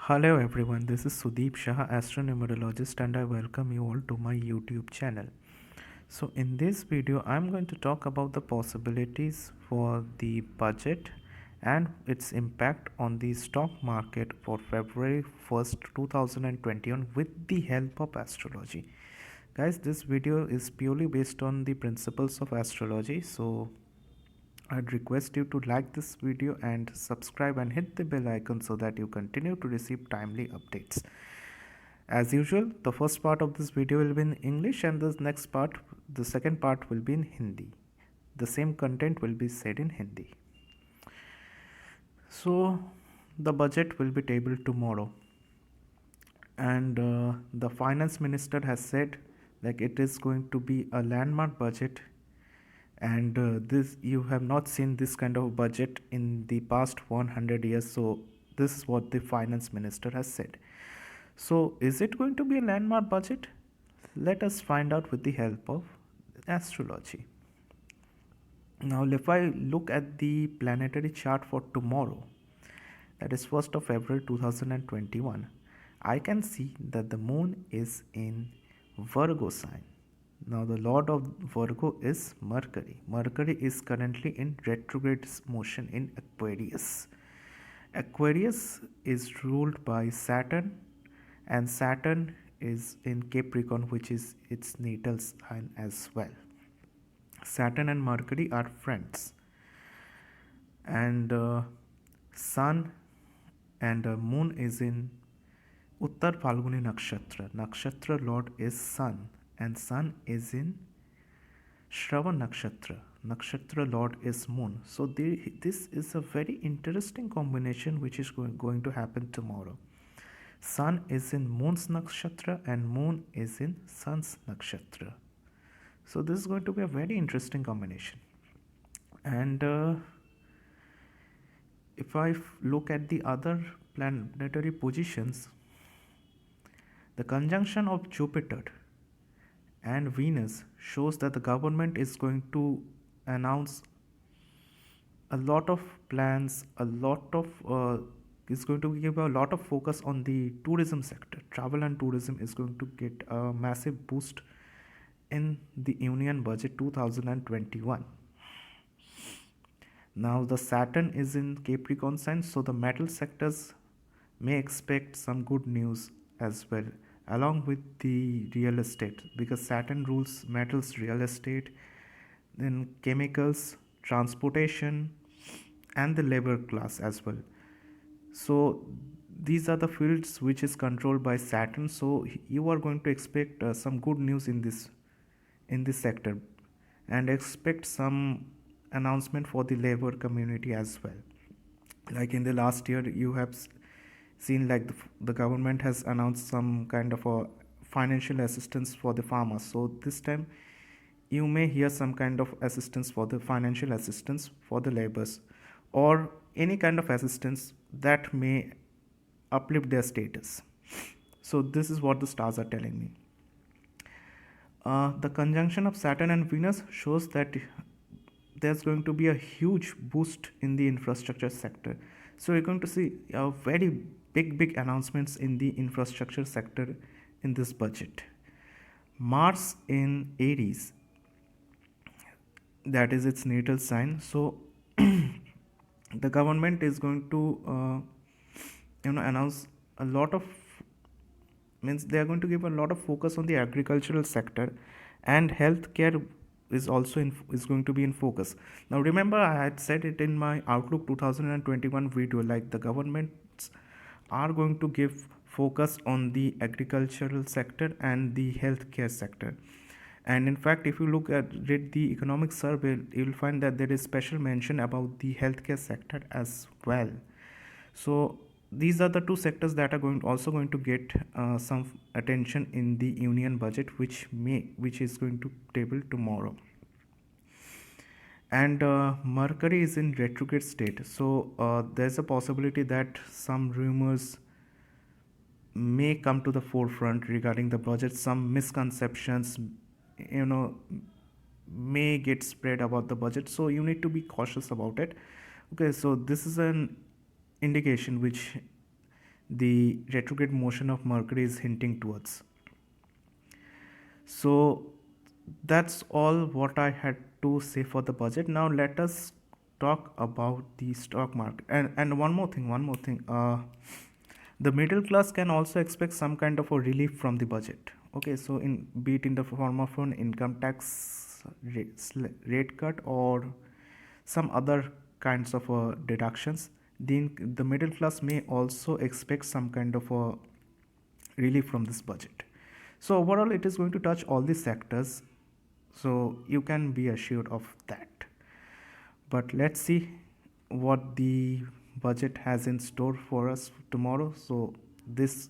Hello everyone, this is Sudeep Shah, astronumerologist, and I welcome you all to my YouTube channel. So, in this video, I'm going to talk about the possibilities for the budget and its impact on the stock market for February 1st, 2021 with the help of astrology. Guys, this video is purely based on the principles of astrology, so I'd request you to like this video and subscribe and hit the bell icon so that you continue to receive timely updates. As usual, the first part of this video will be in English and the second part will be in Hindi. The same content will be said in Hindi. So, the budget will be tabled tomorrow, and the finance minister has said like it is going to be a landmark budget, and this you have not seen this kind of budget in the past 100 years. So this is what the finance minister has said. So is it going to be a landmark budget? Let us find out with the help of astrology. Now if I look at the planetary chart for tomorrow, that is 1st of February 2021, I can see that the moon is in Virgo sign. Now the lord of Virgo is Mercury. Mercury is currently in retrograde motion in Aquarius. Aquarius is ruled by Saturn, and Saturn is in Capricorn, which is its natal sign as well. Saturn and Mercury are friends, and Sun and Moon is in Uttar Falguni Nakshatra. Nakshatra Lord is Sun, and Sun is in Shravan Nakshatra. Nakshatra Lord is Moon. So this is a very interesting combination which is going to happen tomorrow. Sun is in Moon's Nakshatra and Moon is in Sun's Nakshatra. So this is going to be a very interesting combination. And if I look at the other planetary positions, the conjunction of Jupiter and Venus shows that the government is going to announce a lot of plans, is going to give a lot of focus on the tourism sector. Travel and tourism is going to get a massive boost in the Union Budget 2021. Now the Saturn is in Capricorn sign, so the metal sectors may expect some good news as well, along with the real estate, because Saturn rules metals, real estate, then chemicals, transportation, and the labor class as well. So these are the fields which is controlled by Saturn. So you are going to expect some good news in this sector, and expect some announcement for the labor community as well. Like in the last year, you have seen like the government has announced some kind of a financial assistance for the farmers. So this time you may hear some kind of assistance for the financial assistance for the laborers, or any kind of assistance that may uplift their status. So this is what the stars are telling me. The conjunction of Saturn and Venus shows that there's going to be a huge boost in the infrastructure sector. So you're going to see a very big announcements in the infrastructure sector in this budget. Mars in Aries, that is its natal sign. So the government is going to announce a lot of, means they are going to give a lot of focus on the agricultural sector, and healthcare is also is going to be in focus. Now remember, I had said it in my Outlook 2021 video, like the governments are going to give focus on the agricultural sector and the healthcare sector. And in fact, if you read the economic survey, you will find that there is special mention about the healthcare sector as well. So these are the two sectors that are going to get some attention in the union budget, which is going to table tomorrow. And Mercury is in retrograde state, so there's a possibility that some rumors may come to the forefront regarding the budget. Some misconceptions, may get spread about the budget, so you need to be cautious about it. Okay, so this is an indication which the retrograde motion of Mercury is hinting towards. So that's all what I had to say for the budget. Now let us talk about the stock market. And one more thing. The middle class can also expect some kind of a relief from the budget. Okay, so in be it in the form of an income tax rate cut or some other kinds of deductions, the middle class may also expect some kind of a relief from this budget. So overall, it is going to touch all the sectors, so you can be assured of that. But let's see what the budget has in store for us tomorrow. So this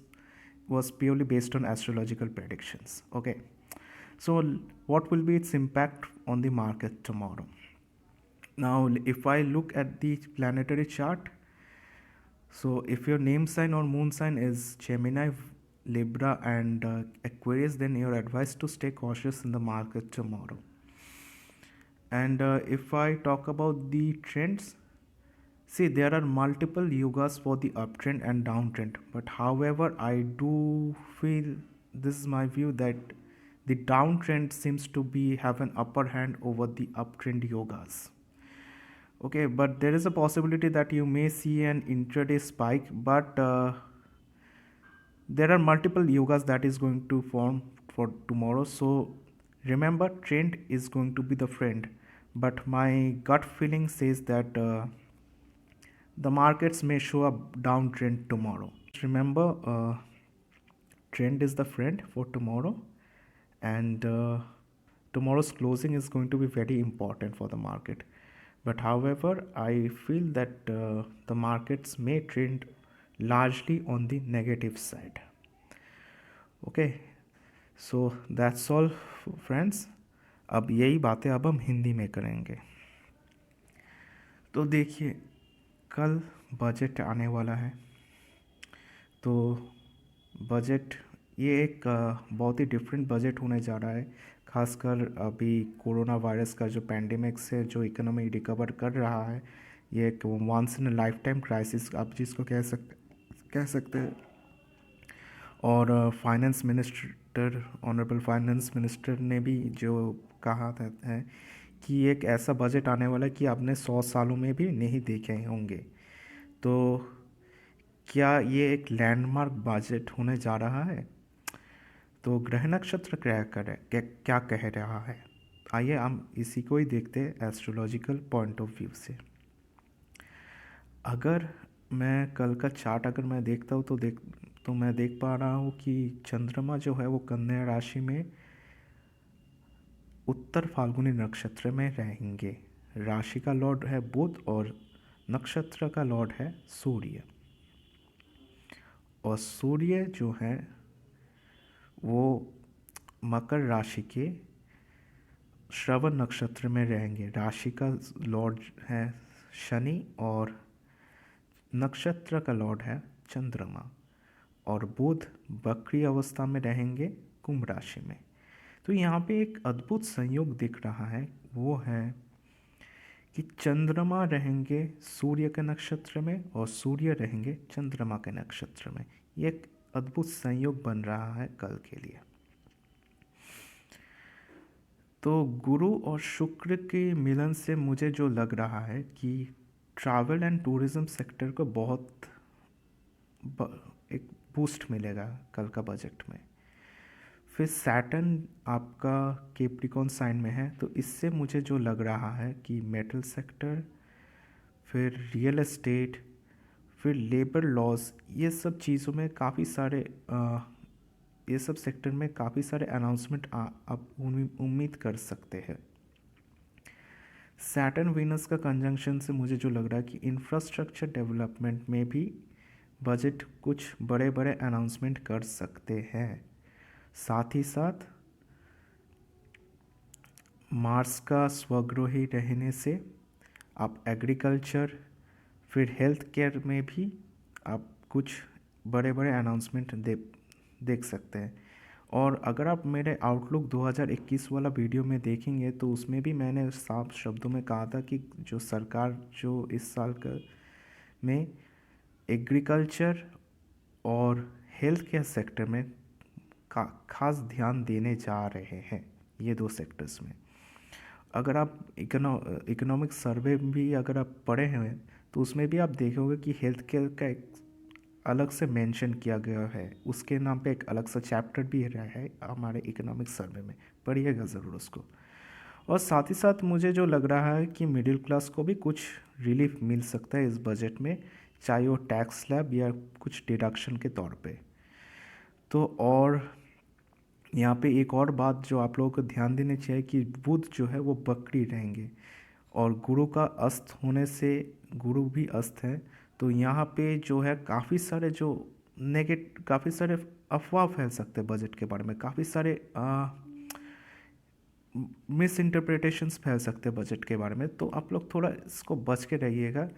was purely based on astrological predictions. Okay, so what will be its impact on the market tomorrow? Now if I look at the planetary chart, so if your name sign or moon sign is Gemini, Libra and Aquarius, then you're advised to stay cautious in the market tomorrow. And if I talk about the trends, see, there are multiple yugas for the uptrend and downtrend, but however, I do feel, this is my view, that the downtrend seems to be have an upper hand over the uptrend yogas. Okay, but there is a possibility that you may see an intraday spike, but there are multiple yogas that is going to form for tomorrow. So remember, trend is going to be the friend, but my gut feeling says that the markets may show a downtrend tomorrow. Remember, trend is the friend for tomorrow, and tomorrow's closing is going to be very important for the market. But however, I feel that the markets may trend largely on the negative side. Okay, so that's all friends. अब यही बातें अब हम हिंदी में करेंगे. तो देखिए, कल बजट आने वाला है. तो बजट ये एक बहुत ही डिफरेंट बजट होने जा रहा है. खासकर अभी कोरोना वायरस का जो पैंडेमिक से जो इकोनॉमी रिकवर कर रहा है, ये एक once in life time crisis आप जिसको कह सकते हैं. और finance minister, honourable finance minister ने भी जो कहा था है कि एक ऐसा बजट आने वाला है कि आपने 100 सालों में भी नहीं देखे होंगे. तो क्या ये एक लैंडमार्क बजट होने जा रहा है? तो ग्रह नक्षत्र क्या कह रहा है, आइए हम इसी को ही देखते हैं एस्ट्रोलॉजिकल पॉइंट ऑफ व्यू से. अगर मैं कल का चार्ट अगर मैं देखता हूँ तो मैं देख पा रहा हूँ कि चंद्रमा जो है वो कन्या राशि में उत्तर फाल्गुनी नक्षत्र में रहेंगे. राशि का लॉर्ड है बुध और नक्षत्र का लॉर्ड है सूर्य. और सूर्य जो है वो मकर राशि के श्रवण नक्षत्र में रहेंगे. राशि का लॉर्ड है शनि और नक्षत्र का लॉर्ड है चंद्रमा. और बुध वक्री अवस्था में रहेंगे कुंभ राशि में. तो यहाँ पे एक अद्भुत संयोग दिख रहा है, वो है कि चंद्रमा रहेंगे सूर्य के नक्षत्र में और सूर्य रहेंगे चंद्रमा के नक्षत्र में. ये एक अद्भुत संयोग बन रहा है कल के लिए. तो गुरु और शुक्र के मिलन से मुझे जो लग रहा है कि ट्रैवल एंड टूरिज़्म सेक्टर को बहुत एक बूस्ट मिलेगा कल का बजट में. फिर सैटर्न आपका कैप्रिकॉर्न साइन में है, तो इससे मुझे जो लग रहा है कि मेटल सेक्टर, फिर रियल एस्टेट, फिर लेबर लॉज, ये सब चीज़ों में काफ़ी सारे ये सब सेक्टर में काफ़ी सारे अनाउंसमेंट आप उम्मीद कर सकते हैं. सैटर्न वीनस का कंजंक्शन से मुझे जो लग रहा है कि इंफ्रास्ट्रक्चर डेवलपमेंट में भी बजट कुछ बड़े बड़े अनाउंसमेंट कर सकते हैं. साथ ही साथ मार्स का स्वग्रही रहने से आप एग्रीकल्चर फिर हेल्थ केयर में भी आप कुछ बड़े बड़े अनाउंसमेंट देख सकते हैं. और अगर आप मेरे आउटलुक 2021 वाला वीडियो में देखेंगे तो उसमें भी मैंने साफ शब्दों में कहा था कि जो सरकार जो इस साल का में एग्रीकल्चर और हेल्थ केयर सेक्टर में खास ध्यान देने जा रहे हैं, ये 2 सेक्टर्स में। अगर आप इकोनॉमिक सर्वे भी अगर आप पढ़े हैं तो उसमें भी आप देखोगे कि हेल्थ केयर का एक अलग से मेंशन किया गया है, उसके नाम पे एक अलग सा चैप्टर भी रहा है हमारे इकोनॉमिक सर्वे में, पढ़िएगा ज़रूर उसको। और साथ ही साथ मुझे जो लग रहा है कि मिडिल क्लास को भी कुछ रिलीफ मिल सकता है इस बजट में, चाहे वो टैक्स स्लैब या कुछ डिडक्शन के तौर पे। तो और यहाँ पे एक और बात जो आप लोगों को ध्यान देनी चाहिए कि बुध जो है वो बकरी रहेंगे, और गुरु का अस्त होने से, गुरु भी अस्त है, तो यहाँ पे जो है काफ़ी सारे अफवाह फैल सकते हैं बजट के बारे में, काफ़ी सारे मिस इंटरप्रिटेशंस फैल सकते हैं बजट के बारे में। तो आप लोग थोड़ा इसको बच के रहिएगा,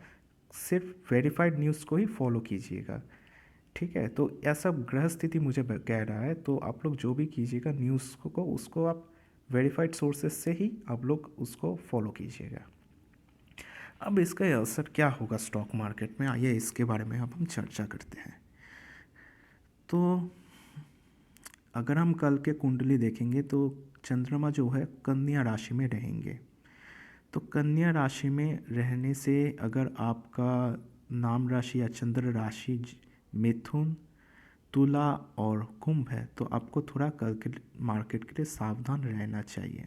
सिर्फ वेरीफाइड न्यूज़ को ही फॉलो कीजिएगा, ठीक है। तो ऐसा ग्रह स्थिति मुझे कह रहा है, तो आप लोग जो भी कीजिएगा न्यूज़ को उसको आप वेरीफाइड सोर्सेज से ही आप लोग उसको फॉलो कीजिएगा। अब इसका असर क्या होगा स्टॉक मार्केट में, आइए इसके बारे में अब हम चर्चा करते हैं। तो अगर हम कल के कुंडली देखेंगे तो चंद्रमा जो है कन्या राशि में रहेंगे। तो कन्या राशि में रहने से अगर आपका नाम राशि या चंद्र राशि मिथुन, तुला और कुंभ है, तो आपको थोड़ा कल के मार्केट के लिए सावधान रहना चाहिए।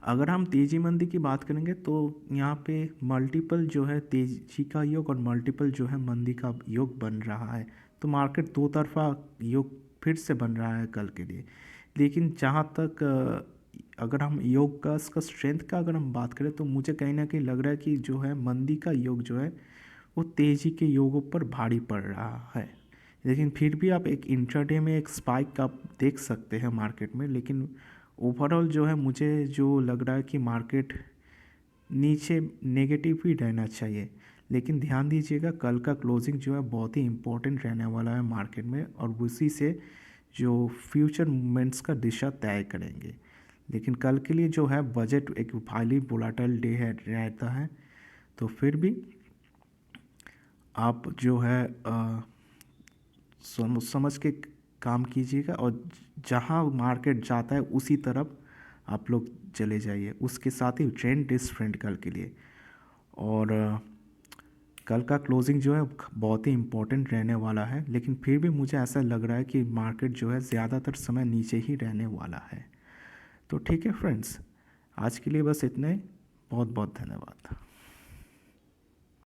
अगर हम तेजी मंदी की बात करेंगे तो यहाँ पे मल्टीपल जो है तेजी का योग और मल्टीपल जो है मंदी का योग बन रहा है, तो मार्केट दो तरफा योग फिर से बन रहा है कल के लिए। लेकिन जहाँ तक अगर हम योग का इसका स्ट्रेंथ का अगर हम बात करें तो मुझे कहीं ना कहीं लग रहा है कि जो है मंदी का योग जो है वो तेज़ी के योगों पर भारी पड़ रहा है। लेकिन फिर भी आप एक इंट्राडे में एक स्पाइक आप देख सकते हैं मार्केट में, लेकिन ओवरऑल जो है मुझे जो लग रहा है कि मार्केट नीचे नेगेटिव ही रहना चाहिए। लेकिन ध्यान दीजिएगा कल का क्लोजिंग जो है बहुत ही इम्पोर्टेंट रहने वाला है मार्केट में, और उसी से जो फ्यूचर मूवमेंट्स का दिशा तय करेंगे। लेकिन कल के लिए जो है बजट एक हाईली वोलाटाइल डे है रहता है, तो फिर भी आप जो है समझ के काम कीजिएगा, और जहाँ मार्केट जाता है उसी तरफ आप लोग चले जाइए। उसके साथ ही ट्रेंड इस फ्रेंड कल के लिए, और कल का क्लोजिंग जो है बहुत ही इम्पोर्टेंट रहने वाला है। लेकिन फिर भी मुझे ऐसा लग रहा है कि मार्केट जो है ज़्यादातर समय नीचे ही रहने वाला है। तो ठीक है फ्रेंड्स, आज के लिए बस इतना ही। बहुत बहुत धन्यवाद।